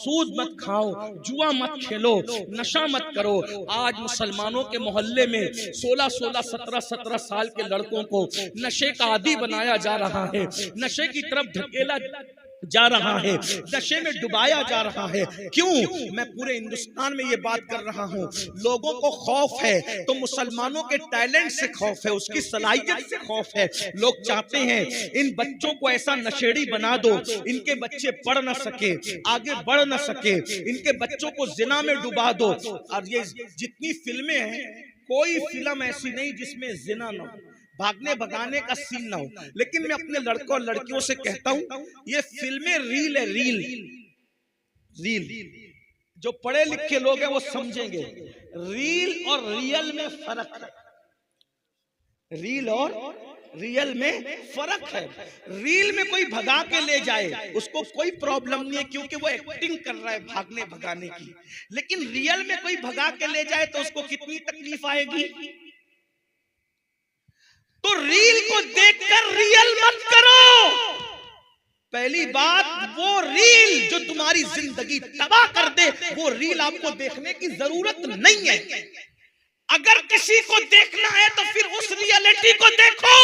सूद मत खाओ, जुआ मत खेलो, नशा मत करो। आज मुसलमानों के मोहल्ले में 16-16, 17-17 साल के लड़कों को नशे का आदी बनाया जा रहा है, नशे की तरफ धकेला जा रहा है, नशे में डुबाया जा रहा है। क्यों? मैं पूरे हिंदुस्तान में ये बात कर रहा हूँ। लोगों को खौफ है तो मुसलमानों के टैलेंट से खौफ है, उसकी सलाहियत से खौफ है। लोग चाहते हैं इन बच्चों को ऐसा नशेड़ी बना दो, इनके बच्चे पढ़ ना सके, आगे बढ़ ना सके, इनके बच्चों को जिना में डुबा दो। और ये जितनी फिल्में हैं, कोई फिल्म ऐसी नहीं जिसमें जिना ना हो, भागने भगाने का सीन ना हो। लेकिन मैं अपने लड़कों और लड़कियों से कहता हूं, ये फिल्में रील है, रील रील। जो पढ़े लिखे लोग हैं वो समझेंगे, रील और रियल में फर्क है। रील और रियल में फर्क है। रील में कोई भगा के ले जाए उसको कोई प्रॉब्लम नहीं है, क्योंकि वो एक्टिंग कर रहा है भागने भगाने की। लेकिन रियल में कोई भगा के ले जाए तो उसको कितनी तकलीफ आएगी। तो रील को देखकर रियल मत करो। पहली बात, वो रील जो तुम्हारी जिंदगी तबाह कर दे, वो रील आपको देखने की जरूरत नहीं है। अगर किसी को देखना है तो फिर उस रियलिटी को देखो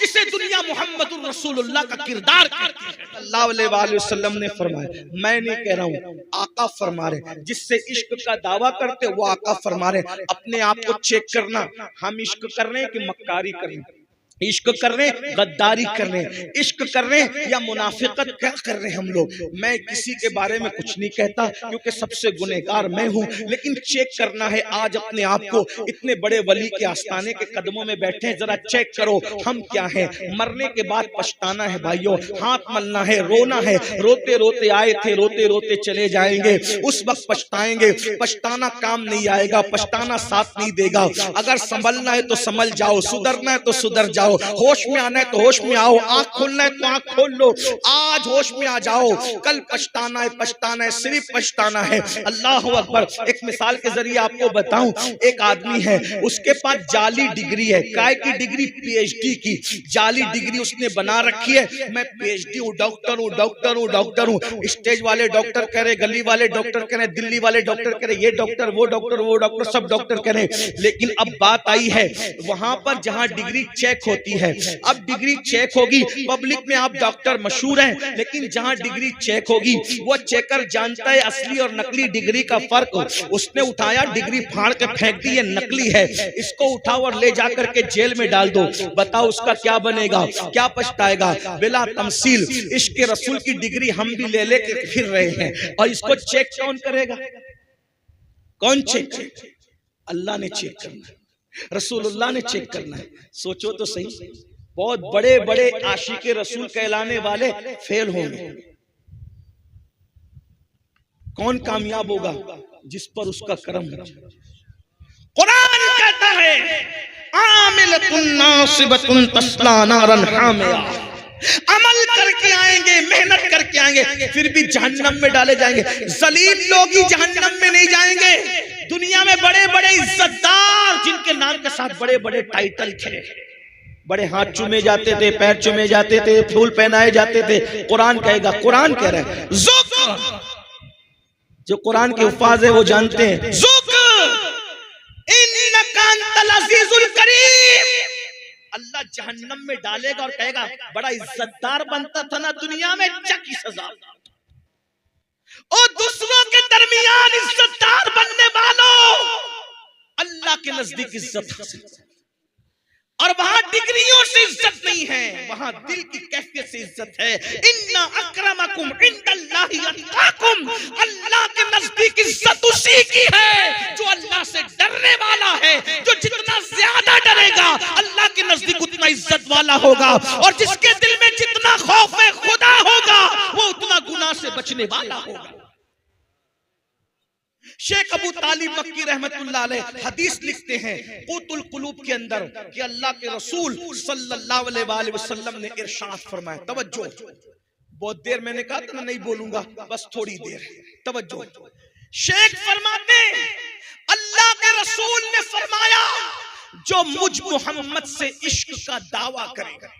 जिसे दुनिया मोहम्मदुर रसूलुल्लाह का किरदार करती है। सल्लल्लाहु अलैहि वसल्लम ने फरमाया, मैं नहीं कह रहा हूं, आका फरमा रहे, जिससे इश्क का दावा करते वो आका फरमा रहे। अपने आप को चेक करना, हम इश्क कर रहे हैं कि मक्कारी कर रहे हैं, इश्क कर रहे हैं, गद्दारी कर रहे हैं, इश्क कर रहे हैं या मुनाफिकत क्या कर रहे हैं हम लोग। मैं किसी के बारे में कुछ नहीं कहता क्योंकि सबसे गुनहगार मैं हूं, लेकिन चेक करना है आज अपने आप को। इतने बड़े वली के आस्थाने के कदमों में बैठे हैं, जरा चेक करो हम क्या हैं। मरने के बाद पछताना है भाइयों, हाथ मलना है, रोना है। रोते रोते आए थे, रोते रोते चले जाएंगे, उस वक्त पछताएंगे। पछताना काम नहीं आएगा, पछताना साथ नहीं देगा। अगर संभलना है तो संभल जाओ, सुधरना है तो सुधर जाओ, होश में आना है तो होश में आओ, आंख खोलना है तो आंख खोल लो। आज होश में आ जाओ, कल पछताना है, पछताना है, सिर्फ पछताना है। अल्लाह अकबर। एक मिसाल के जरिए आपको बताऊं, एक आदमी है, उसके पास जाली डिग्री है। काय की डिग्री? पीएचडी की जाली डिग्री उसने बना रखी है। मैं पीएचडी हूं, डॉक्टर हूं, डॉक्टर हूं, डॉक्टर हूं। स्टेज वाले डॉक्टर कह रहे, गली वाले डॉक्टर कह रहे, दिल्ली वाले डॉक्टर कह रहे, ये डॉक्टर, वो डॉक्टर, वो डॉक्टर, सब डॉक्टर कह रहे। लेकिन अब बात आई है वहां पर जहां डिग्री चेक होती है। अब डिग्री चेक होगी, पब्लिक में आप डॉक्टर मशहूर हैं, लेकिन जहां डिग्री चेक होगी वो चेकर जानता है असली और नकली डिग्री का फर्क। उसने उठाया, डिग्री फाड़ के फेंक दी, ये नकली है, इसको उठाओ और ले जाकर के जेल में डाल दो। बताओ उसका क्या बनेगा, क्या पछताएगा? बिला तमसील इश्क रसूल की डिग्री हम भी ले लेके फिर रहे हैं, और इसको चेक कौन करेगा? कौन चेक? अल्लाह ने चेक करना है, रसूलुल्लाह ने चेक करना है। सोचो तो सही, बहुत बड़े बड़े आशिके रसूल कहलाने वाले फेल होंगे। कौन कामयाब होगा? जिस पर उसका कर्म हो। कुरान कहता है, आमिलतुन नासिबतुन तस्ला नारन हामिया। अमल करके आएंगे, मेहनत करके आएंगे, फिर भी जहन्नम में डाले जाएंगे। जलील लोग ही जहन्नम में नहीं जाएंगे। दुनिया में बड़े बड़े इज्जतदार जिनके नाम के साथ बड़े बड़े टाइटल थे, बड़े हाथ चूमे जाते थे, पैर चूमे जाते थे, फूल पहनाए जाते थे। कुरान कहेगा, कुरान कह रहा है, ज़ुक, जो कुरान के अल्फाज है वो जानते हैं, ज़ुक इन्नका अंतल अज़ीज़ुल करीम। अल्लाह जहन्नम में डालेगा और कहेगा, बड़ा इज्जतदार बनता था ना दुनिया में, चकी सजा। और दूसरों के दरमियान इज्जतदार बनने वालों, अल्लाह के नजदीक इज्जत हासिल, और वहां डिग्रियों से इज्जत नहीं है, वहां दिल की कैफियत से इज्जत है। इन्ना अक्रमकुम इंदल्लाहि अत्काकुम। अल्लाह के नजदीक इज्जत उसी की है जो अल्लाह से डरने वाला है। जो जितना ज्यादा डरेगा अल्लाह के नजदीक उतना इज्जत वाला होगा, और जिसके दिल में जितना खौफ है खुदा होगा वो उतना गुनाह से बचने वाला होगा। शेख अबू तालिब मक्की रहमतुल्लाह अलैह हदीस लिखते हैं क़ुतुल क़ुलूब के अंदर कि अल्लाह के रसूल सल्लल्लाहु अलैहि वसल्लम ने इरशाद फरमाया, तवज्जो, बहुत देर मैंने कहा था ना नहीं बोलूंगा, बस थोड़ी देर, तवज्जो। शेख फरमाते अल्लाह के रसूल ने फरमाया, जो मुझ मोहम्मद से इश्क का दावा करेगा,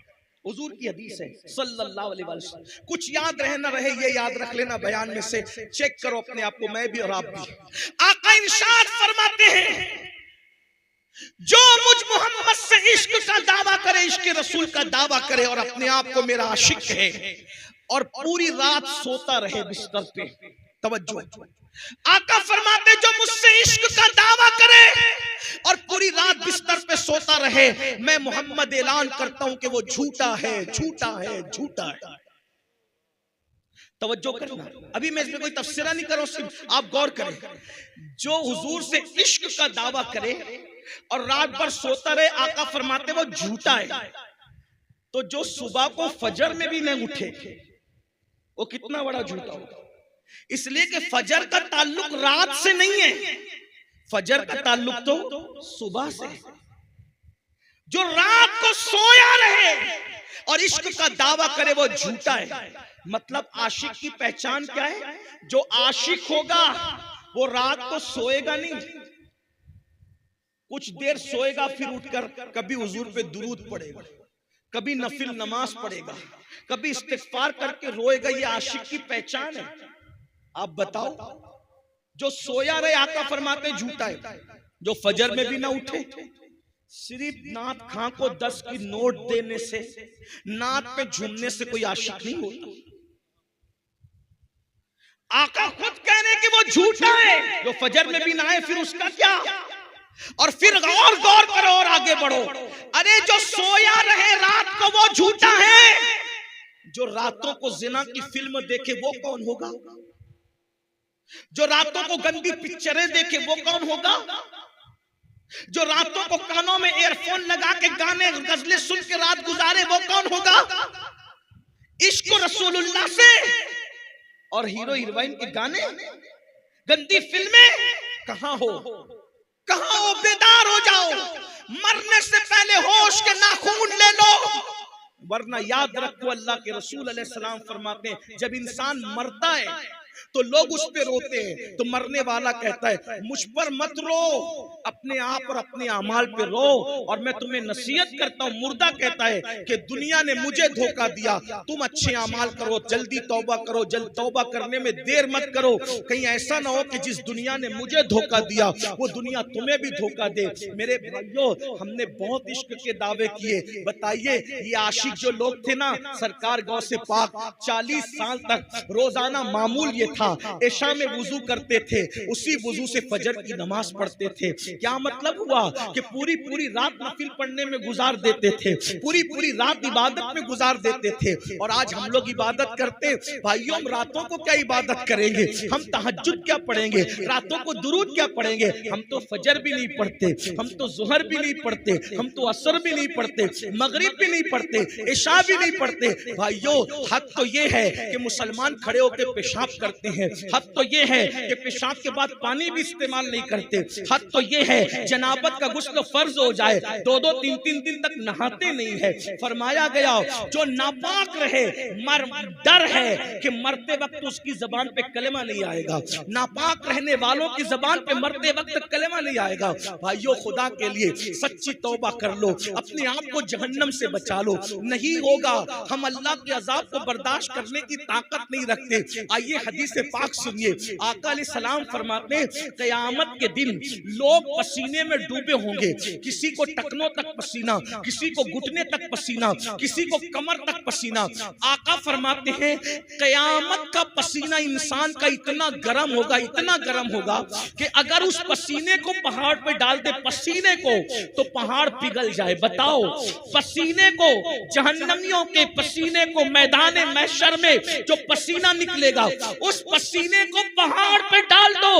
हुजूर की हदीस है सल्लल्लाहु अलैहि वसल्लम। कुछ याद रहे ना रहे ये याद रख लेना बयान में से, चेक करो अपने आप को, मैं भी और आप भी। आका इरशाद फरमाते हैं जो मुझ मोहम्मद से इश्क का दावा करे, इश्क रसूल का दावा करे और अपने आप को मेरा आशिक कहे और पूरी रात सोता रहे बिस्तर पे, तवज्जो, आका फरमाते जो मुझसे इश्क का दावा करे और पूरी रात बिस्तर पे सोता रहे, मैं मोहम्मद ऐलान करता हूं कि वो झूठा है, झूठा है, झूठा है। तवज्जो करना, अभी मैं इसमें कोई तफसीरा नहीं कर रहा हूं, सिर्फ आप गौर करें। जो हुजूर से इश्क का दावा करे और रात भर सोता रहे, आका फरमाते वो झूठा है। तो जो सुबह को फजर में भी नहीं उठे वो कितना बड़ा झूठा होगा। इसलिए कि फजर का ताल्लुक रात से नहीं है, फजर का ताल्लुक तो सुबह से है। जो रात को सोया रहे और इश्क का दावा करे वो झूठा है। मतलब आशिक की पहचान क्या है? जो आशिक होगा वो रात को सोएगा नहीं, कुछ देर सोएगा, फिर उठकर कभी हुजूर पे दुरूद पड़ेगा, कभी नफिल नमाज पढ़ेगा, कभी इस्तिगफार करके रोएगा। ये आशिक की पहचान है। आप बताओ, जो सोया रहे आका फरमाते झूठा है। जो फजर में भी ना उठे, सिर्फ नात खां को 10 की नोट देने से, नात पे झूमने से कोई आशिक नहीं होता। आका खुद कह रहे कि वो झूठा है। जो फजर में भी ना आए फिर उसका क्या? और फिर और गौर करो और आगे बढ़ो। अरे जो सोया रहे रात को वो झूठा है। जो रातों को जिना की फिल्म देखे वो कौन होगा? जो रातों को गंदी पिक्चरें देखे वो कौन होगा? जो रातों को कानों में एयरफोन लगा के गाने गजलें सुन के रात गुजारे वो कौन होगा? इश्क रसूलुल्लाह से और हीरो हीरोइन के गाने, गंदी फिल्में कहां हो? कहां हो? बेदार हो जाओ, मरने से पहले होश के नाखून ले लो, वरना याद रखो अल्लाह के रसूल अलैहिस्सलाम फरमाते हैं जब इंसान मरता है तो लोग उस पे रोते हैं, तो मरने वाला कहता है मुझ पर मत रो, अपने आप और अपने अमाल पे रो, और मैं तुम्हें नसीहत करता हूँ। मुर्दा कहता है कि दुनिया ने मुझे धोखा दिया, तुम अच्छे अमाल करो, जल्दी तौबा करो, जल्द तौबा करने में देर मत करो, कहीं ऐसा ना हो कि जिस दुनिया ने मुझे धोखा दिया वो दुनिया तुम्हें भी धोखा दे। मेरे भाइयों, हमने बहुत इश्क के दावे किए। बताइए, ये आशिक जो लोग थे ना, सरकार गौसे पाक 40 साल तक रोजाना मामूल ये था, ऐशा में वुजू करते थे, उसी वुजू से फजर की नमाज पढ़ते थे। क्या मतलब हुआ कि पूरी पूरी रात नफिल पढ़ने में गुजार देते थे, पूरी पूरी रात इबादत में गुजार देते थे। और आज हम लोग इबादत करते, भाइयों हम रातों को क्या इबादत करेंगे? हम तहज्जुद क्या पढ़ेंगे? रातों को दुरूद क्या पढ़ेंगे? हम तो फजर भी नहीं पढ़ते, हम तो जुहर भी नहीं पढ़ते, हम तो असर भी नहीं पढ़ते, मगरिब भी नहीं पढ़ते, इशा भी नहीं पढ़ते। भाइयों, हक तो ये है कि मुसलमान खड़े होकर पेशाब करते हैं, हक तो ये है कि पेशाब के बाद पानी भी इस्तेमाल नहीं करते, हक तो ये है जनाबत का गुस्ल फर्ज हो जाए 2-2 3-3 दिन तक नहाते नहीं है। फरमाया गया जो नापाक रहे, डर है कि मरते वक्त उसकी जबान पे कलेमा नहीं आएगा। नापाक रहने वालों की जबान पे मरते वक्त कलेमा नहीं आएगा। भाइयों, खुदा के लिए सच्ची तौबा कर लो, अपने आप को जहन्नम से बचा लो। नहीं होगा, हम अल्लाह के अजाब को बर्दाश्त करने की ताकत नहीं रखते। आइए हदीस पाक सुनिए, आका अलैहिस्सलाम फरमाते हैं क़यामत के दिन लोग पसीने में डूबे होंगे, किसी को टखनों तक पसीना, किसी को घुटने तक पसीना, किसी को कमर तक पसीना। आका फरमाते हैं क़यामत का पसीना इंसान का इतना गर्म होगा, इतना गर्म होगा कि अगर उस पसीने को पहाड़ पे डाल दे, पसीने को, तो पहाड़ पिघल जाए। बताओ, पसीने को, जहन्नमियों के पसीने को मैदान महशर में जो पसीना निकलेगा, उस पसीने को पहाड़ पे डाल दो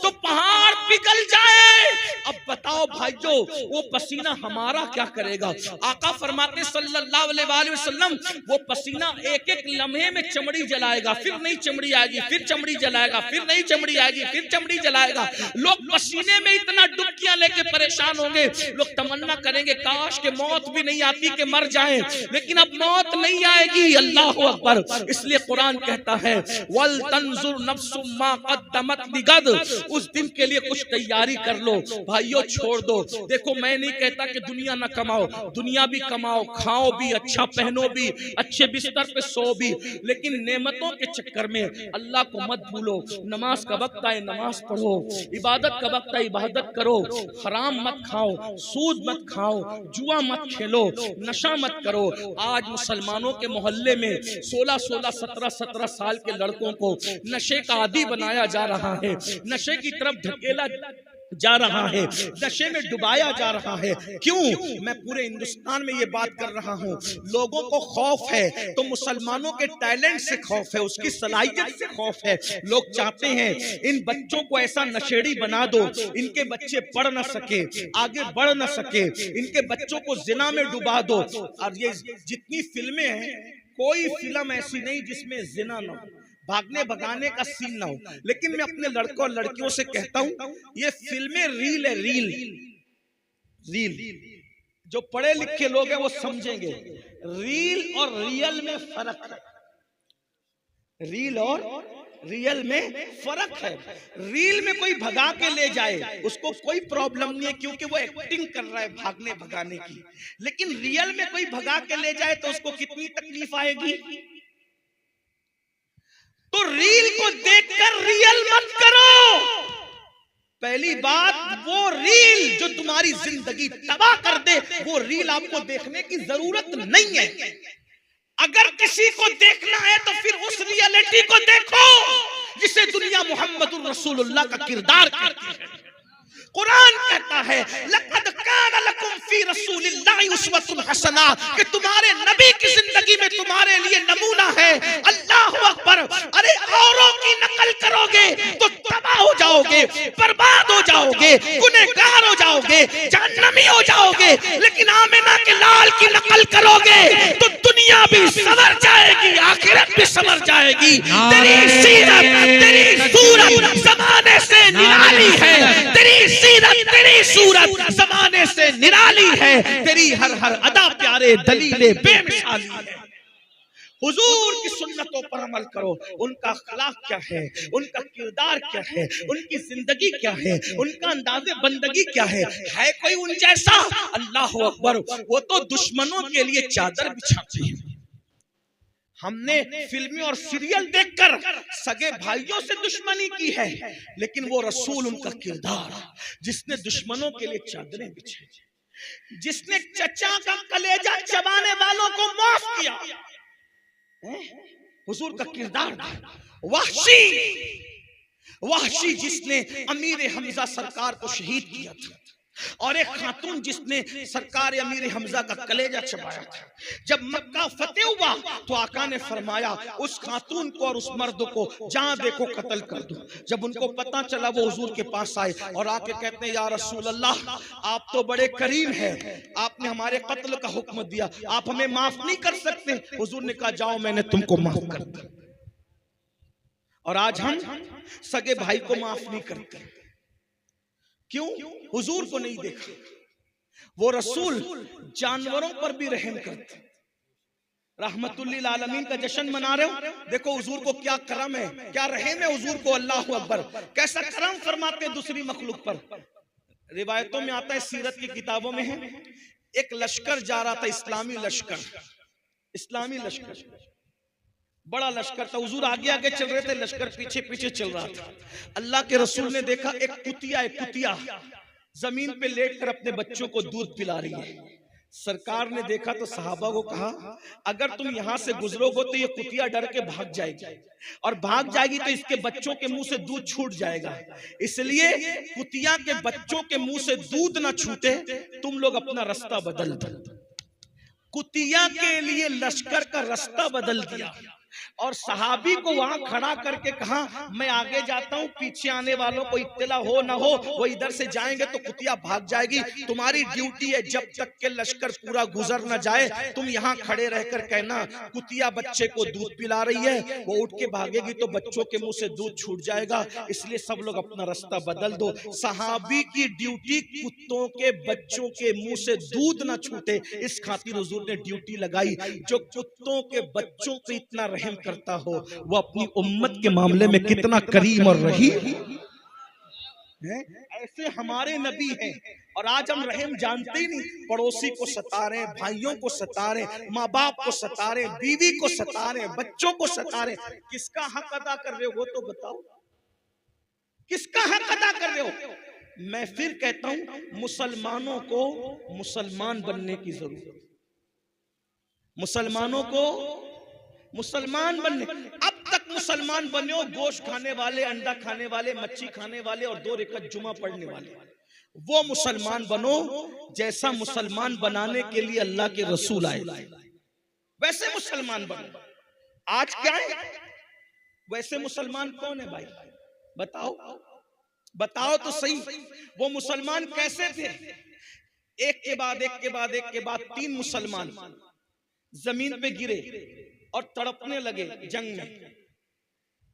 तो पहाड़ पिघल जाए। अब बताओ भाइयों, वो पसीना हमारा क्या करेगा? आका फरमाते सल्लल्लाहु अलैहि वसल्लम, वो पसीना एक एक लम्हे में चमड़ी जलाएगा, फिर नई चमड़ी आएगी, फिर चमड़ी जलाएगा, फिर नई चमड़ी आएगी, फिर चमड़ी जलाएगा। लोग पसीने में इतना डुबकियां लेके परेशान होंगे, लोग तमन्ना करेंगे काश के मौत भी नहीं आती कि मर जाएं, लेकिन अब मौत नहीं आएगी। अल्लाहु अकबर। इसलिए कुरान कहता है वल तंजुर नफ्सुम मा कद्दमत लिगद, उस दिन के लिए कुछ तैयारी कर लो। भाइयों, छोड़ दो। देखो मैं नहीं कहता कि दुनिया ना कमाओ, दुनिया भी कमाओ, खाओ भी, अच्छा पहनो भी, अच्छे बिस्तर पे सो भी, लेकिन नेमतों के चक्कर में अल्लाह को मत भूलो। नमाज का वक्त आए नमाज पढ़ो, इबादत का वक्त आए इबादत करो, हराम मत खाओ, सूद मत खाओ, जुआ मत खेलो, नशा मत करो। आज मुसलमानों के मोहल्ले में 16-16, 17-17 साल के लड़कों को नशे का आदी बनाया जा रहा है, नशे की तरफ धकेला जा रहा है, नशे में डुबाया जा रहा है। क्यों? मैं पूरे हिंदुस्तान में ये बात कर रहा हूँ। लोगों को खौफ है तो मुसलमानों के टैलेंट से खौफ है, उसकी सलाहियत से खौफ है। लोग चाहते हैं इन बच्चों को ऐसा नशेड़ी बना दो, इनके बच्चे पढ़ न सके, आगे बढ़ न सके, इनके बच्चों को जिना में डुबा दो। और ये जितनी फिल्में हैं, कोई फिल्म ऐसी नहीं जिसमें जिना न हो, भागने भगाने का सीन ना हो। लेकिन मैं अपने लड़कों और लड़कियों से कहता हूं, ये फिल्में रील है, रील रील। जो पढ़े लिखे लोग हैं वो समझेंगे, रील और रियल में फर्क है। रील और रियल में फर्क है। रील में कोई भगा के ले जाए उसको कोई प्रॉब्लम नहीं है, क्योंकि वो एक्टिंग कर रहा है भागने भगाने की। लेकिन रियल में कोई भगा के ले जाए तो उसको कितनी तकलीफ आएगी। तो रील को देखकर रियल मत करो। पहली बात, वो रील जो तुम्हारी जिंदगी तबाह कर दे, वो रील आपको देखने की जरूरत नहीं है। अगर किसी को देखना है तो फिर उस रियलिटी को देखो जिसे दुनिया मोहम्मदुर रसूलुल्लाह का किरदार करती है। कुरान कहता है लक़द कान लकुम फी रसूलिल्लाहि उस्वतुन हसना, कि तुम्हारे नबी की जिंदगी में तुम्हारे लिए नमूना है। अल्लाहु अकबर। अरे औरों की नकल करोगे तो तबाह हो जाओगे, बर्बाद हो जाओगे, गुनहगार हो जाओगे, जहन्नमी हो जाओगे। लेकिन आमिना के लाल की नकल करोगे तो दुनिया भी संवर जाएगी, आखिरत भी संवर जाएगी। तेरी सीरत, तेरी सूरत जमाने से निराली है, तेरी सीरत, तेरी सूरत जमाने से निराली है, तेरी हर हर अदा प्यारे दलीले बेमिसाली है। हुजूर की सुन्नतों पर अमल करो। उनका अखलाक क्या है, उनका किरदार क्या है, उनकी जिंदगी क्या है, उनका अंदाज़े बंदगी क्या है कोई उन जैसा? अल्लाह अकबर। वो तो दुश्मनों के लिए चादर बिछाते हैं। हमने फिल्में और सीरियल देखकर सगे भाइयों से दुश्मनी की है, लेकिन वो रसूल, उनका किरदार, जिसने दुश्मनों के लिए चादरें बिछाई, जिसने चचा का कलेजा चबाने वालों को माफ किया, हुजूर का किरदार। वहशी जिसने अमीर हमजा सरकार को शहीद किया था, और एक खातून जिसने सरकार अमीर हमजा का कलेजा चबाया था। जब मक्का फतेह हुआ तो आका ने फरमाया उस खातून को और उस मर्द को जहां देखो कत्ल कर दो। जब उनको पता चला वो हुजूर के पास आए और आके कहते हैं या रसूल अल्लाह, आप तो बड़े करीम हैं, आपने हमारे कत्ल का हुक्म दिया, आप हमें माफ नहीं कर सकते? हुजूर ने कहा जाओ मैंने तुमको माफ कर दिया। और आज हम सगे भाई को माफ नहीं करते। क्यों? हुजूर को नहीं देखा। वो रसूल जानवरों पर भी रहम करते। रहमतुल्लिल आलमीन का जश्न मना रहे हो, देखो हुजूर को क्या करम है, क्या रहम है हुजूर को। अल्लाह अकबर। कैसा करम फरमाते हैं दूसरी मखलूक पर। रिवायतों में आता है, सीरत की किताबों में है, एक लश्कर जा रहा था, इस्लामी लश्कर, इस्लामी लश्कर, बड़ा लश्कर था। हुजूर आगे आगे चल रहे थे, लश्कर पीछे पीछे चल रहा था। अल्लाह के रसूल ने देखा एक कुतिया जमीन पे लेटकर अपने बच्चों को दूध पिला रही है। सरकार ने देखा तो सहाबा को कहा अगर तुम यहां से गुजरोगे तो ये कुतिया डर के भाग जाएगी, और भाग जाएगी तो इसके बच्चों के मुंह से दूध छूट जाएगा। इसलिए कुतिया के बच्चों के मुंह से दूध ना छूटे, तुम लोग अपना रास्ता बदल दो। कुतिया के लिए लश्कर का रास्ता बदल दिया और सहाबी को वहां खड़ा करके कहा मैं आगे जाता हूं, पीछे आने वालों को इत्तला हो ना हो, वो इधर से जाएंगे तो कुतिया भाग जाएगी। तुम्हारी ड्यूटी है जब तक के लश्कर पूरा गुजर ना जाए, तुम यहाँ खड़े रहकर कहना कुतिया बच्चे को दूध पिला रही है, वो उठ के भागेगी तो बच्चों के मुंह से दूध छूट जाएगा, इसलिए सब लोग अपना रास्ता बदल दो। सहाबी की ड्यूटी कुत्तों के बच्चों के मुंह से दूध ना छूटे, इस खातिर हुजूर ने ड्यूटी लगाई। जो कुत्तों के बच्चों पे इतना रहम करता हो, वो अपनी उम्मत के मामले में कितना करीम और रहीम। हैं? ऐसे हमारे नबी हैं। और आज हम रहम जानते ही नहीं, पड़ोसी को सता रहे, भाइयों को सता रहे, माँ बाप को सता रहे, बीवी को सता रहे, बच्चों को सता रहे। किसका हक अदा कर रहे हो वो तो बताओ, किसका हक अदा कर रहे हो? मैं फिर कहता हूं, मुसलमानों को मुसलमान बनने की जरूरत, मुसलमानों को मुसलमान बनने। अब तक मुसलमान बने हो गोश्त खाने वाले, अंडा खाने वाले, मच्छी खाने वाले और 2 रकात जुमा पढ़ने वाले। वो मुसलमान बनो जैसा मुसलमान बनाने के लिए अल्लाह के रसूल आए, वैसे मुसलमान बनो। आज क्या है, वैसे मुसलमान कौन है भाई? बताओ, बताओ तो सही। वो मुसलमान कैसे थे? एक के बाद एक के बाद एक के बाद 3 मुसलमान जमीन पे गिरे और तड़पने लगे जंग में।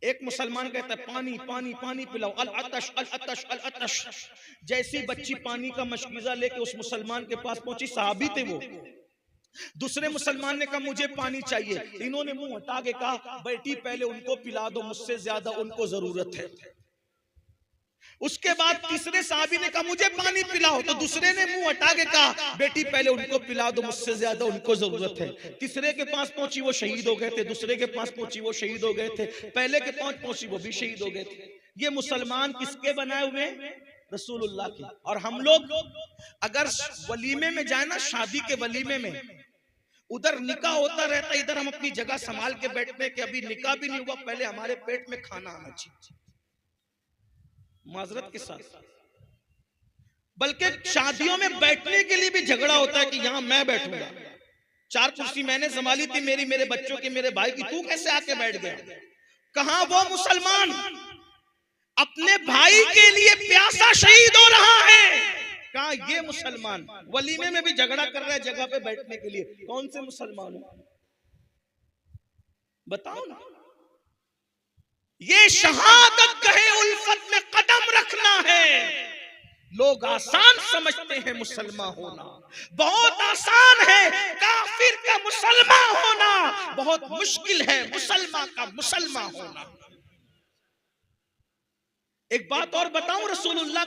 एक मुसलमान कहता है पानी पानी पानी पिलाओ, अल अतश अल अतश अल अतश। जैसी बच्ची पानी का मशकीजा लेके उस मुसलमान के पास पहुंची, सहाबी थे वो। दूसरे मुसलमान ने कहा मुझे पानी चाहिए। इन्होंने मुंह हटा के कहा बेटी पहले उनको पिला दो, मुझसे ज्यादा उनको जरूरत है। उसके बाद तीसरे साहबी ने कहा मुझे पानी पिलाओ, तो दूसरे ने मुंह हटा के कहा बेटी पहले उनको पिला दो, मुझसे ज्यादा उनको जरूरत है। तीसरे के पास पहुंची वो शहीद हो गए थे, दूसरे के पास पहुंची वो शहीद हो गए थे, पहले के पास पहुंची वो भी शहीद हो गए थे। ये मुसलमान किसके बनाए हुए? रसूलुल्लाह के। और हम लोग अगर वलीमे में जाए ना, शादी के वलीमे में, उधर निकाह होता रहता, इधर हम अपनी जगह संभाल के बैठने के अभी निकाह भी नहीं हुआ, पहले हमारे पेट में खाना आना चाहिए, माजरत के साथ। बल्कि शादियों में बैठने के लिए भी झगड़ा होता है कि यहां मैं बैठूंगा, 4 कुर्सी मैंने संभाली थी मेरी, मेरे बच्चों की, मेरे भाई की, तू कैसे आके बैठ गया? कहां वो मुसलमान अपने भाई के लिए प्यासा शहीद हो रहा है? कहां ये मुसलमान वलीमे में भी झगड़ा कर रहा है जगह पे बैठने के लिए? कौन से मुसलमान हो बताओ ना। ये शहादत कहे उल्फत में कदम रखना है। लोग आसान समझते हैं मुसलमान होना, बहुत आसान है काफिर का मुसलमान होना, बहुत मुश्किल है मुसलमान का मुसलमान होना। एक बात और बताऊं, रसूलुल्लाह